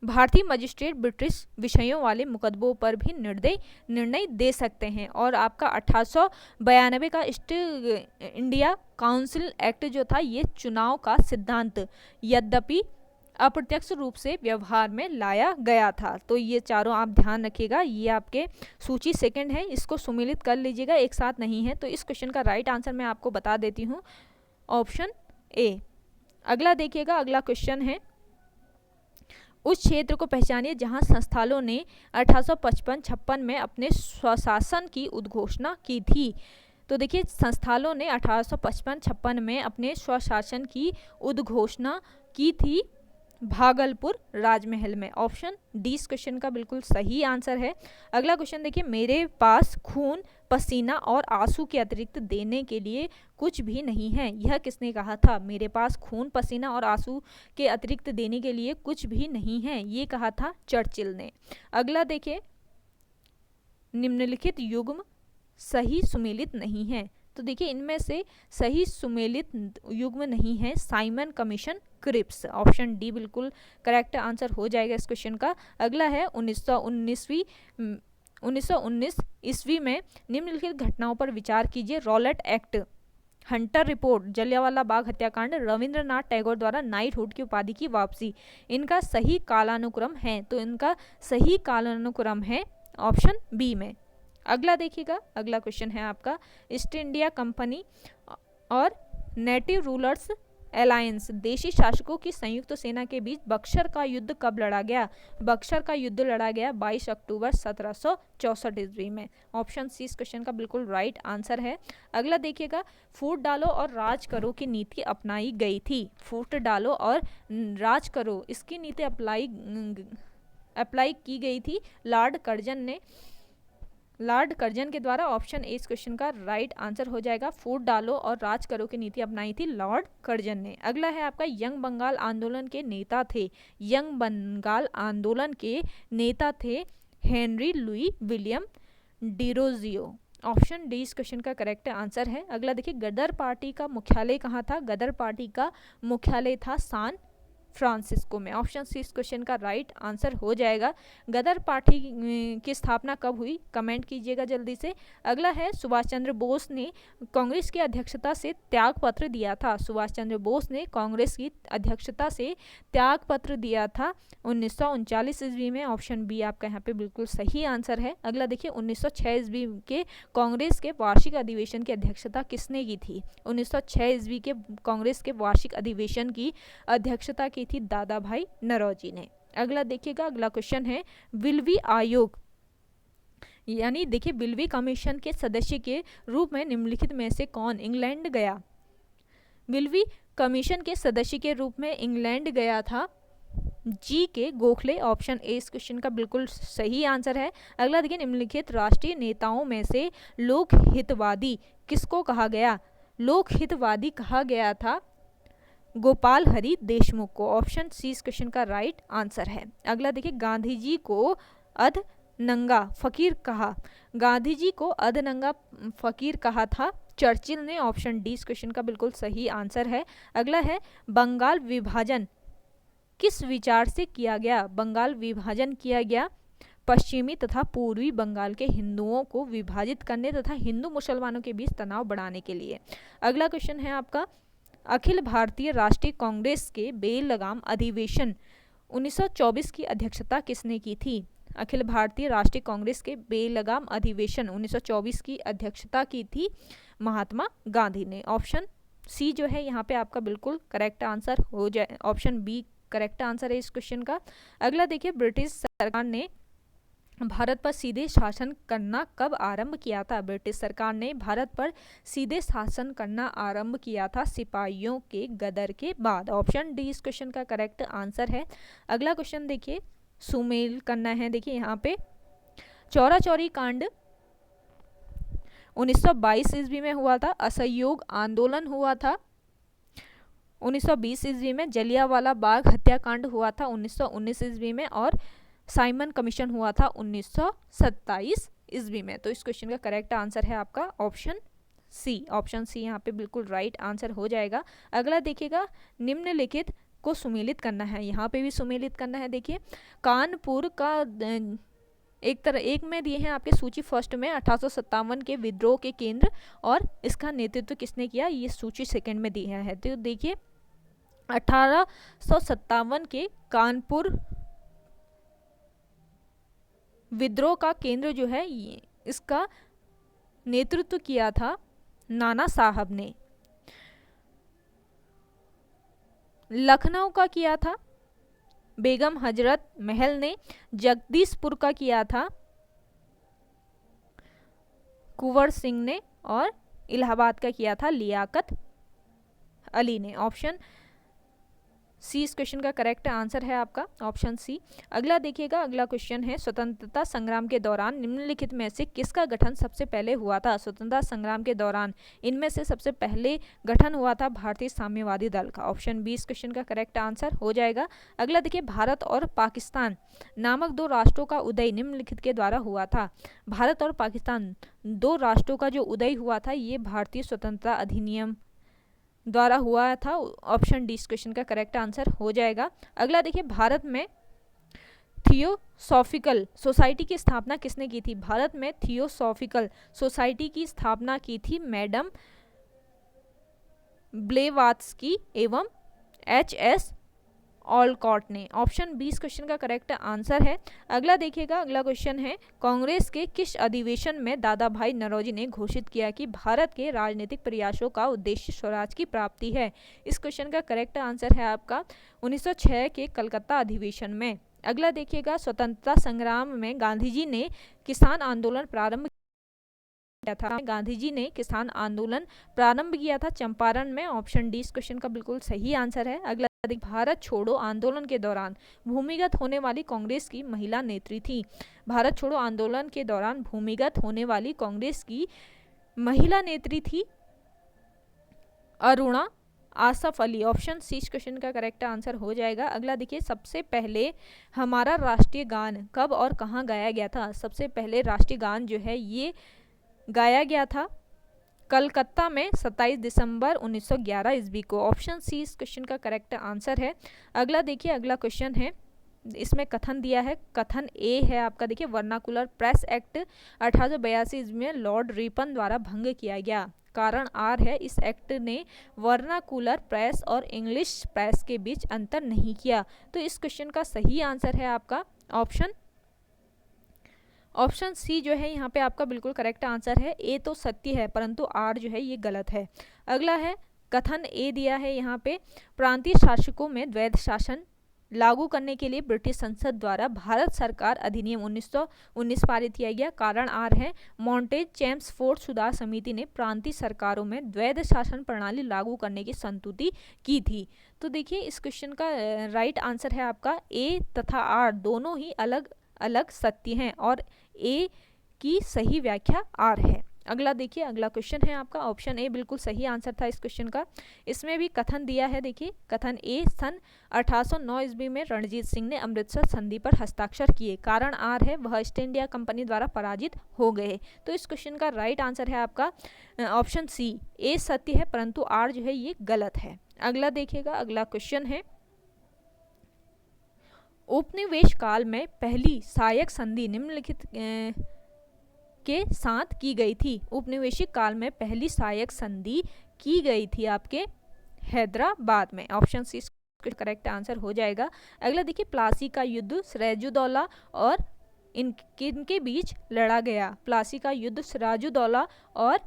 भारतीय मजिस्ट्रेट ब्रिटिश विषयों वाले मुकदमों पर भी निर्णय दे सकते हैं। और आपका 1892 का ईस्ट इंडिया काउंसिल एक्ट जो था ये चुनाव का सिद्धांत यद्यपि अप्रत्यक्ष रूप से व्यवहार में लाया गया था। तो ये चारों आप ध्यान रखिएगा। ये आपके सूची सेकंड है, इसको सुमेलित कर लीजिएगा, एक साथ नहीं है। तो इस क्वेश्चन का राइट आंसर मैं आपको बता देती हूँ, ऑप्शन ए। अगला देखिएगा, अगला क्वेश्चन है उस क्षेत्र को पहचानिए जहां संस्थानों ने 1855-56 में अपने स्वशासन की उद्घोषणा की थी। तो देखिए संस्थानों ने 1855-56 में अपने स्वशासन की उद्घोषणा की थी भागलपुर राजमहल में। ऑप्शन डी इस क्वेश्चन का बिल्कुल सही आंसर है। अगला क्वेश्चन देखिए मेरे पास खून पसीना और आंसू के अतिरिक्त देने के लिए कुछ भी नहीं है। यह किसने कहा था? मेरे पास खून पसीना और आंसू के अतिरिक्त देने के लिए कुछ भी नहीं है, ये कहा था चर्चिल ने। अगला देखिए निम्नलिखित युग्म सही सुमेलित नहीं है। तो देखिए इनमें से सही सुमेलित युग्म नहीं है Simon commission Cripps. Option D बिल्कुल करेक्ट आंसर हो जाएगा इस क्वेश्चन का। अगला है 1919 ईस्वी में निम्नलिखित घटनाओं पर विचार कीजिए। Rowlatt act, Hunter report, Jallianwala Bagh हत्याकांड, रविंद्रनाथ टैगोर द्वारा नाइटहुड की उपाधि की वापसी। इनका सही कालानुक्रम है, तो इनका सही कालानुक्रम है ऑप्शन बी में। अगला देखिएगा, अगला क्वेश्चन है आपका ईस्ट इंडिया कंपनी और नेटिव रूलर्स अलायंस देशी शासकों की संयुक्त सेना के बीच बक्सर का युद्ध कब लड़ा गया? बक्सर का युद्ध लड़ा गया 22 अक्टूबर 1764 ईस्वी में। ऑप्शन सी इस क्वेश्चन का बिल्कुल राइट आंसर है। अगला देखिएगा फूट डालो और राज करो की नीति अपनाई गई थी। फूट डालो और राज करो इसकी नीति अप्लाई की गई थी लॉर्ड कर्जन के द्वारा। ऑप्शन ए इस क्वेश्चन का राइट आंसर हो जाएगा। फूट डालो और राज करो की नीति अपनाई थी लॉर्ड कर्जन ने। अगला है आपका यंग बंगाल आंदोलन के नेता थे। यंग बंगाल आंदोलन के नेता थे Henry Louis William Derozio. Option D इस क्वेश्चन का करेक्ट आंसर है। अगला देखिए गदर पार्टी का मुख्यालय कहाँ था? गदर पार्टी का मुख्यालय था सान फ्रांसिस्को में। ऑप्शन सी इस क्वेश्चन का राइट आंसर हो जाएगा। गदर पार्टी की स्थापना कब हुई? कमेंट कीजिएगा जल्दी से। अगला है सुभाष चंद्र बोस ने कांग्रेस की अध्यक्षता से त्यागपत्र दिया था। सुभाष चंद्र बोस ने कांग्रेस की अध्यक्षता से त्यागपत्र दिया था 1939 ईस्वी में। ऑप्शन बी आपका यहाँ पे बिल्कुल सही आंसर है। अगला देखिए 1906 ईस्वी के कांग्रेस के वार्षिक अधिवेशन की अध्यक्षता किसने की थी? 1906 ईस्वी के कांग्रेस के वार्षिक अधिवेशन की अध्यक्षता की थी दादा भाई नौरोजी ने। अगला देखिएगा, अगला क्वेश्चन है विल्वी आयोग यानी देखिए विल्वी कमीशन के सदस्य के रूप में निम्नलिखित में से कौन इंग्लैंड गया? विल्वी कमीशन के सदस्य के रूप में इंग्लैंड गया था जी के गोखले। ऑप्शन ए इस क्वेश्चन का बिल्कुल सही आंसर है। अगला देखिए निम्नलिखित राष्ट्रीय नेताओं में से लोक हितवादी किसको कहा गया? लोक हितवादी कहा गया था गोपाल हरि देशमुख को। ऑप्शन सी इस क्वेश्चन का राइट आंसर है। अगला देखिए गांधी जी को अधनंगा फकीर कहा। गांधी जी को अधनंगा फकीर कहा था चर्चिल ने। ऑप्शन डी इस क्वेश्चन का बिल्कुल सही आंसर है। अगला है बंगाल विभाजन किस विचार से किया गया बंगाल विभाजन किया गया? पश्चिमी तथा पूर्वी बंगाल के हिंदुओं को विभाजित करने तथा हिंदू मुसलमानों के बीच तनाव बढ़ाने के लिए। अगला क्वेश्चन है आपका, अखिल भारतीय राष्ट्रीय कांग्रेस के बेलगाम अधिवेशन 1924 की अध्यक्षता किसने की थी? अखिल भारतीय राष्ट्रीय कांग्रेस के बेलगाम अधिवेशन 1924 की अध्यक्षता की थी महात्मा गांधी ने। ऑप्शन सी जो है यहाँ पे आपका बिल्कुल करेक्ट आंसर हो जाए, ऑप्शन बी करेक्ट आंसर है इस क्वेश्चन का। अगला देखिए, ब्रिटिश सरकार ने भारत पर सीधे शासन करना कब आरंभ किया था? ब्रिटिश सरकार ने भारत पर सीधे शासन करना आरंभ किया था सिपाहियों के गदर के बाद। ऑप्शन डी इस क्वेश्चन का करेक्ट आंसर है। अगला क्वेश्चन देखिए, सुमेल करना है। देखिए यहाँ पे चौरा चौरी कांड 1922 ईस्वी में हुआ था, असहयोग आंदोलन हुआ था 1920 ईस्वी में, जलियांवाला बाग हत्याकांड हुआ था 1919 ईस्वी में, और साइमन कमीशन हुआ था 1927 ईस्वी में। तो इस क्वेश्चन का करेक्ट आंसर है आपका ऑप्शन सी। ऑप्शन सी यहाँ पे बिल्कुल राइट आंसर हो जाएगा। अगला देखिएगा, निम्नलिखित को सुमेलित करना है, यहाँ पे भी सुमेलित करना है। देखिए, कानपुर का एक में दिए हैं आपके सूची फर्स्ट में 1857 के विद्रोह के केंद्र और इसका नेतृत्व किसने किया, ये सूची सेकंड में दिया है। तो देखिए 1857 के कानपुर विद्रोह का केंद्र जो है इसका नेतृत्व किया था नाना साहब ने। लखनऊ का किया था बेगम हजरत महल ने, जगदीशपुर का किया था कुंवर सिंह ने, और इलाहाबाद का किया था लियाकत अली ने। ऑप्शन सी इस क्वेश्चन का करेक्ट आंसर है आपका, ऑप्शन सी। अगला देखिएगा, अगला क्वेश्चन है, स्वतंत्रता संग्राम के दौरान निम्नलिखित में से किसका गठन सबसे पहले हुआ था? स्वतंत्रता संग्राम के दौरान इनमें से सबसे पहले गठन हुआ था भारतीय साम्यवादी दल का। ऑप्शन बी इस क्वेश्चन का करेक्ट आंसर हो जाएगा। अगला देखिए, भारत और पाकिस्तान नामक दो राष्ट्रों का उदय निम्नलिखित के द्वारा हुआ था। भारत और पाकिस्तान दो राष्ट्रों का जो उदय हुआ था ये भारतीय स्वतंत्रता अधिनियम द्वारा हुआ था। ऑप्शन डी इस क्वेश्चन का करेक्ट आंसर हो जाएगा। अगला देखिए, भारत में थियोसॉफिकल सोसाइटी की स्थापना किसने की थी? भारत में थियोसॉफिकल सोसाइटी की स्थापना की थी मैडम ब्लेवात्स्की एवं एच.एस. ऑलकॉट ने। ऑप्शन बी इस क्वेश्चन का करेक्ट आंसर है। अगला देखिएगा, अगला क्वेश्चन है, कांग्रेस के किस अधिवेशन में दादा भाई नौरोजी ने घोषित किया कि भारत के राजनीतिक प्रयासों का उद्देश्य स्वराज की प्राप्ति है? इस क्वेश्चन का करेक्ट आंसर है आपका 1906 के कलकत्ता अधिवेशन में। अगला देखिएगा, स्वतंत्रता संग्राम में गांधी जी ने किसान आंदोलन प्रारंभ किया था। गांधी जी ने किसान आंदोलन प्रारंभ किया था चंपारण में। ऑप्शन डी इस क्वेश्चन का बिल्कुल सही आंसर है। अगला, भारत छोड़ो आंदोलन के दौरान भूमिगत होने वाली कांग्रेस की महिला नेत्री थी। भारत छोड़ो आंदोलन के दौरान भूमिगत होने वाली कांग्रेस की महिला नेत्री थी अरुणा आसफ अली। ऑप्शन सी इस क्वेश्चन का करेक्ट आंसर हो जाएगा। अगला देखिए, सबसे पहले हमारा राष्ट्रीय गान कब और कहाँ गाया गया था? सबसे पहले राष्ट्रीय गान जो है ये गाया गया था कलकत्ता में 27 दिसंबर 1911 ईस्वी को। ऑप्शन सी इस क्वेश्चन का करेक्ट आंसर है। अगला देखिए, अगला क्वेश्चन है, इसमें कथन दिया है, कथन ए है आपका। देखिए, वर्नाकुलर प्रेस एक्ट 1882 ईस्वी में लॉर्ड रिपन द्वारा भंग किया गया। कारण आर है, इस एक्ट ने वर्नाकुलर प्रेस और इंग्लिश प्रेस के बीच अंतर नहीं किया। तो इस क्वेश्चन का सही आंसर है आपका ऑप्शन सी जो है यहाँ पे आपका बिल्कुल करेक्ट आंसर है। ए तो सत्य है परंतु आर जो है ये गलत है। अगला है, कथन ए दिया है यहाँ पे, प्रांतीय शासकों में द्वैध शासन लागू करने के लिए ब्रिटिश संसद द्वारा भारत सरकार अधिनियम 1919 पारित किया गया। कारण आर है, मॉन्टेज चेम्सफोर्ड सुधार समिति ने प्रांतीय सरकारों में द्वैध शासन प्रणाली लागू करने की संस्तुति की थी। तो देखिए इस क्वेश्चन का राइट आंसर है आपका ए तथा आर दोनों ही अलग अलग सत्य हैं और ए की सही व्याख्या आर है। अगला देखिए, अगला क्वेश्चन है आपका, ऑप्शन ए बिल्कुल सही आंसर था इस क्वेश्चन का। इसमें भी कथन दिया है, देखिए कथन ए, सन 1809 ईस्वी में रणजीत सिंह ने अमृतसर संधि पर हस्ताक्षर किए। कारण आर है, वह ईस्ट इंडिया कंपनी द्वारा पराजित हो गए। तो इस क्वेश्चन का राइट आंसर है आपका ऑप्शन सी, ए सत्य है परंतु आर जो है ये गलत है। अगला देखिएगा, अगला क्वेश्चन है, उपनिवेश काल में पहली सहायक संधि निम्नलिखित के साथ की गई थी। उपनिवेशिक काल में पहली सहायक संधि की गई थी आपके हैदराबाद में। ऑप्शन सी करेक्ट आंसर हो जाएगा। अगला देखिए, प्लासी का युद्ध सिराजुद्दौला और इनके बीच लड़ा गया। प्लासी का युद्ध सिराजुद्दौला और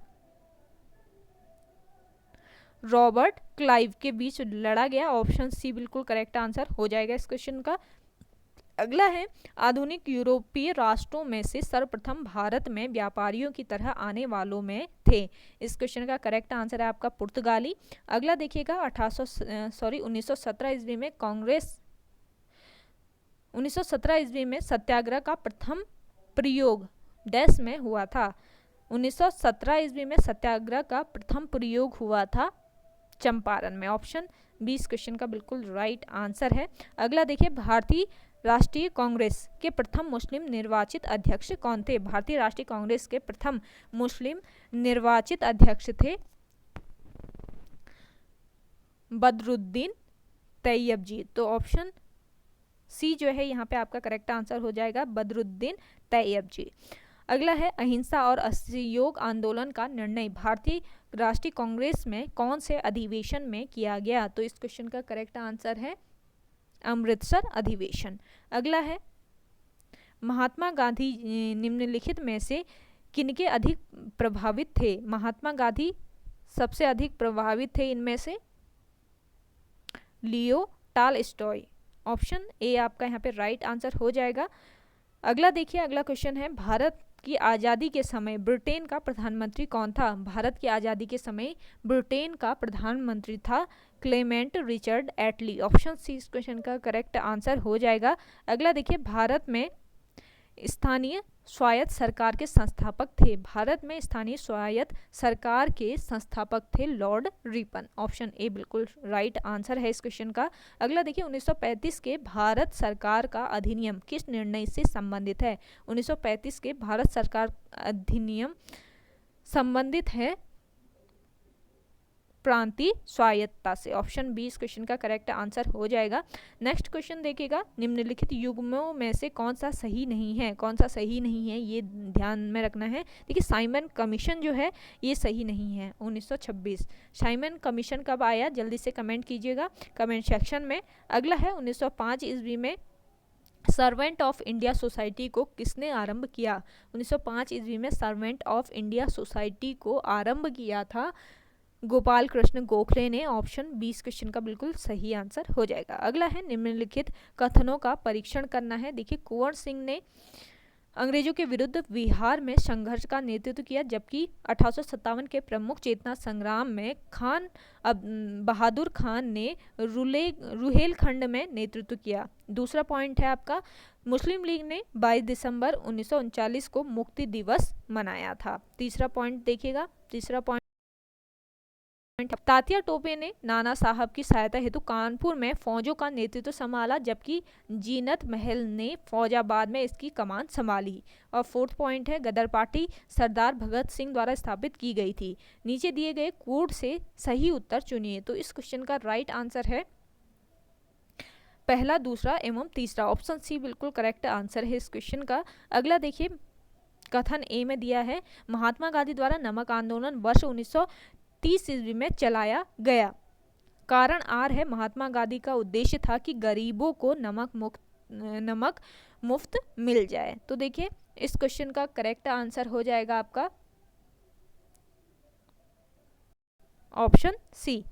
रॉबर्ट क्लाइव के बीच लड़ा गया। ऑप्शन सी बिल्कुल करेक्ट आंसर हो जाएगा इस क्वेश्चन का। अगला है, आधुनिक यूरोपीय राष्ट्रों में से सर्वप्रथम भारत में व्यापारियों की तरह आने वालों में थे। इस क्वेश्चन का करेक्ट आंसर है आपका पुर्तगाली। अगला देखिएगा, 1917 ईस्वी में कांग्रेस 1917 ईस्वी में सत्याग्रह का प्रथम प्रयोग डैश में हुआ था। 1917 ईस्वी में सत्याग्रह का प्रथम प्रयोग हुआ था चंपारण में। ऑप्शन 20 क्वेश्चन का बिल्कुल राइट आंसर है। अगला देखिए, भारतीय राष्ट्रीय कांग्रेस के प्रथम मुस्लिम निर्वाचित अध्यक्ष कौन थे? भारतीय राष्ट्रीय कांग्रेस के प्रथम मुस्लिम निर्वाचित अध्यक्ष थे बदरुद्दीन तैयब जी। तो ऑप्शन सी जो है यहाँ पे आपका करेक्ट आंसर हो जाएगा, बदरुद्दीन तैयब जी। अगला है, अहिंसा और असहयोग आंदोलन का निर्णय भारतीय राष्ट्रीय कांग्रेस में कौन से अधिवेशन में किया गया? तो इस क्वेश्चन का करेक्ट आंसर है अमृतसर अधिवेशन। अगला है, महात्मा गांधी निम्नलिखित में से किनके अधिक प्रभावित थे? महात्मा गांधी सबसे अधिक प्रभावित थे इनमें से लियो टॉलस्टॉय। ऑप्शन ए आपका यहाँ पे राइट आंसर हो जाएगा। अगला देखिए, अगला क्वेश्चन है, भारत की आज़ादी के समय ब्रिटेन का प्रधानमंत्री कौन था? भारत की आज़ादी के समय ब्रिटेन का प्रधानमंत्री था क्लेमेंट रिचर्ड एटली। ऑप्शन सी इस क्वेश्चन का करेक्ट आंसर हो जाएगा। अगला देखिए, भारत में स्थानीय स्वायत्त सरकार के संस्थापक थे। भारत में स्थानीय स्वायत्त सरकार के संस्थापक थे लॉर्ड रिपन। ऑप्शन ए बिल्कुल राइट आंसर है इस क्वेश्चन का। अगला देखिए, 1935 के भारत सरकार का अधिनियम किस निर्णय से संबंधित है? 1935 के भारत सरकार अधिनियम संबंधित है प्रांतीय स्वायत्तता से। ऑप्शन बी इस क्वेश्चन का करेक्ट आंसर हो जाएगा। नेक्स्ट क्वेश्चन देखिएगा, निम्नलिखित युग्मों में से कौन सा सही नहीं है? कौन सा सही नहीं है ये ध्यान में रखना है। देखिए, साइमन कमीशन जो है ये सही नहीं है। 1926 साइमन कमीशन कब आया? जल्दी से कमेंट कीजिएगा कमेंट सेक्शन में। अगला है, 1905 ईस्वी में सर्वेंट ऑफ इंडिया सोसाइटी को किसने आरंभ किया? 1905 ईस्वी में सर्वेंट ऑफ इंडिया सोसाइटी को आरंभ किया था गोपाल कृष्ण गोखले ने। ऑप्शन 20 क्वेश्चन का बिल्कुल सही आंसर हो जाएगा। अगला है, निम्नलिखित कथनों का परीक्षण करना है। देखिए, कुंवर सिंह ने अंग्रेजों के विरुद्ध बिहार में संघर्ष का नेतृत्व किया, जबकि 1857 के प्रमुख चेतना संग्राम में खान बहादुर खान ने रुहेलखंड में नेतृत्व किया। दूसरा पॉइंट है आपका, मुस्लिम लीग ने 22 दिसंबर 1939 को मुक्ति दिवस मनाया था। तीसरा पॉइंट देखिएगा, तीसरा पॉइंट, तात्या टोपे ने नाना साहब की सहायता हेतु कानपुर में फौजों का नेतृत्व संभाला, जबकि जीनत महल ने फौजाबाद में इसकी कमान संभाली। और फोर्थ पॉइंट है, गदर पार्टी सरदार भगत सिंह द्वारा स्थापित की गई थी। नीचे दिए गए कोड से सही उत्तर चुनिए। तो इस क्वेश्चन का राइट आंसर है पहला, दूसरा एवं तीसरा। ऑप्शन सी बिल्कुल करेक्ट आंसर है इस क्वेश्चन का। अगला देखिए, कथन ए में दिया है, महात्मा गांधी द्वारा नमक आंदोलन वर्ष 1930 ईस्वी में चलाया गया। कारण आर है, महात्मा गांधी का उद्देश्य था कि गरीबों को नमक मुफ्त मिल जाए। तो देखिए, इस क्वेश्चन का करेक्ट आंसर हो जाएगा आपका ऑप्शन सी।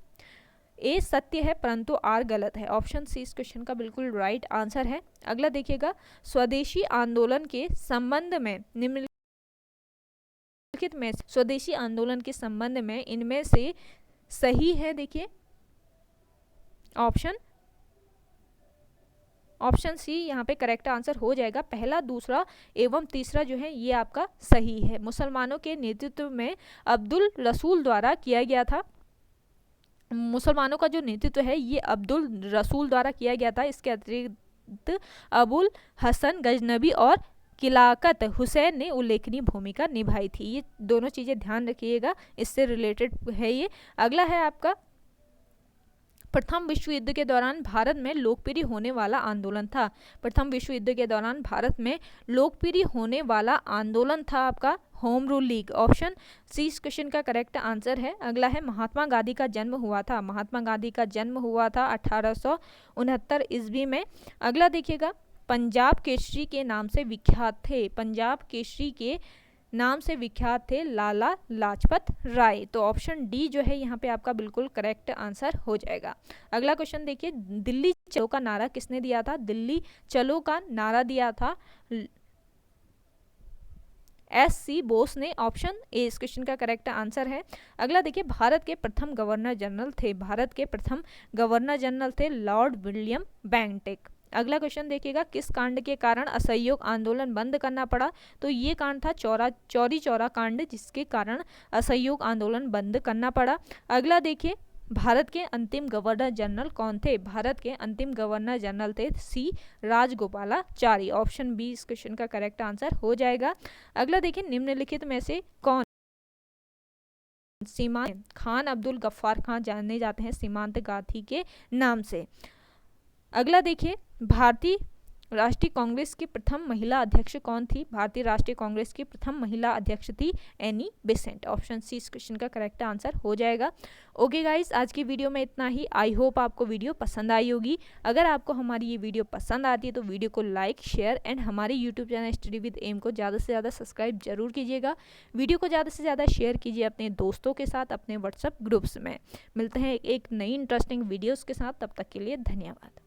ए सत्य है परंतु आर गलत है। ऑप्शन सी इस क्वेश्चन का बिल्कुल राइट आंसर है। अगला देखिएगा, स्वदेशी आंदोलन के संबंध में निम्नलिखित में स्वदेशी आंदोलन के संबंध में इनमें से सही है। देखिए, ऑप्शन सी यहाँ पे करेक्ट आंसर हो जाएगा। पहला, दूसरा एवं तीसरा जो है ये आपका सही है। मुसलमानों के नेतृत्व में अब्दुल रसूल द्वारा किया गया था। मुसलमानों का जो नेतृत्व है ये अब्दुल रसूल द्वारा किया गया था। इसके अतिरिक्त अबुल हसन गजनबी और किलाकत हुसैन ने उल्लेखनीय भूमिका निभाई थी। ये दोनों चीज़ें ध्यान रखिएगा, इससे रिलेटेड है ये। अगला है आपका प्रथम विश्व युद्ध के दौरान भारत में लोकप्रिय होने वाला आंदोलन था। प्रथम विश्व युद्ध के दौरान भारत में लोकप्रिय होने वाला आंदोलन था आपका home rule league. Option C इस क्वेश्चन का करेक्ट आंसर है। अगला है महात्मा गांधी का जन्म हुआ था। महात्मा गांधी का जन्म हुआ था 1869 ईस्वी में। अगला देखिएगा, पंजाब केसरी के नाम से विख्यात थे। पंजाब केसरी के नाम से विख्यात थे लाला लाजपत राय। तो ऑप्शन डी जो है यहाँ पे आपका बिल्कुल करेक्ट आंसर हो जाएगा। अगला क्वेश्चन देखिए, दिल्ली चलो का नारा किसने दिया था? दिल्ली चलो का नारा दिया था S.C. बोस ने। ऑप्शन ए इस क्वेश्चन का करेक्ट आंसर है। अगला देखिए, भारत के प्रथम गवर्नर जनरल थे। भारत के प्रथम गवर्नर जनरल थे लॉर्ड विलियम बेंटिक। अगला क्वेश्चन देखिएगा, किस कांड के कारण असहयोग आंदोलन बंद करना पड़ा? तो ये कांड था चौरी चौरा कांड, जिसके कारण असहयोग आंदोलन बंद करना पड़ा। अगला देखिए, भारत के अंतिम गवर्नर जनरल कौन थे? भारत के अंतिम गवर्नर जनरल थे सी राजगोपालाचारी। ऑप्शन बी इस क्वेश्चन का करेक्ट आंसर हो जाएगा। अगला देखिए, निम्नलिखित में से कौन सीमांत खान अब्दुल गफ्फार खान जाने जाते हैं सीमांत गांधी के नाम से? अगला देखिए, भारतीय राष्ट्रीय कांग्रेस की प्रथम महिला अध्यक्ष कौन थी? भारतीय राष्ट्रीय कांग्रेस की प्रथम महिला अध्यक्ष थी एनी बेसेंट। ऑप्शन सी इस क्वेश्चन का करेक्ट आंसर हो जाएगा। ओके गाइस, आज की वीडियो में इतना ही। आई होप आपको वीडियो पसंद आई होगी। अगर आपको हमारी ये वीडियो पसंद आती है तो वीडियो को लाइक, शेयर एंड हमारे YouTube channel study with M को ज़्यादा से ज़्यादा सब्सक्राइब जरूर कीजिएगा। वीडियो को ज़्यादा से ज़्यादा शेयर कीजिए अपने दोस्तों के साथ, अपने व्हाट्सएप ग्रुप्स में। मिलते हैं एक नई इंटरेस्टिंग वीडियोज़ के साथ, तब तक के लिए धन्यवाद।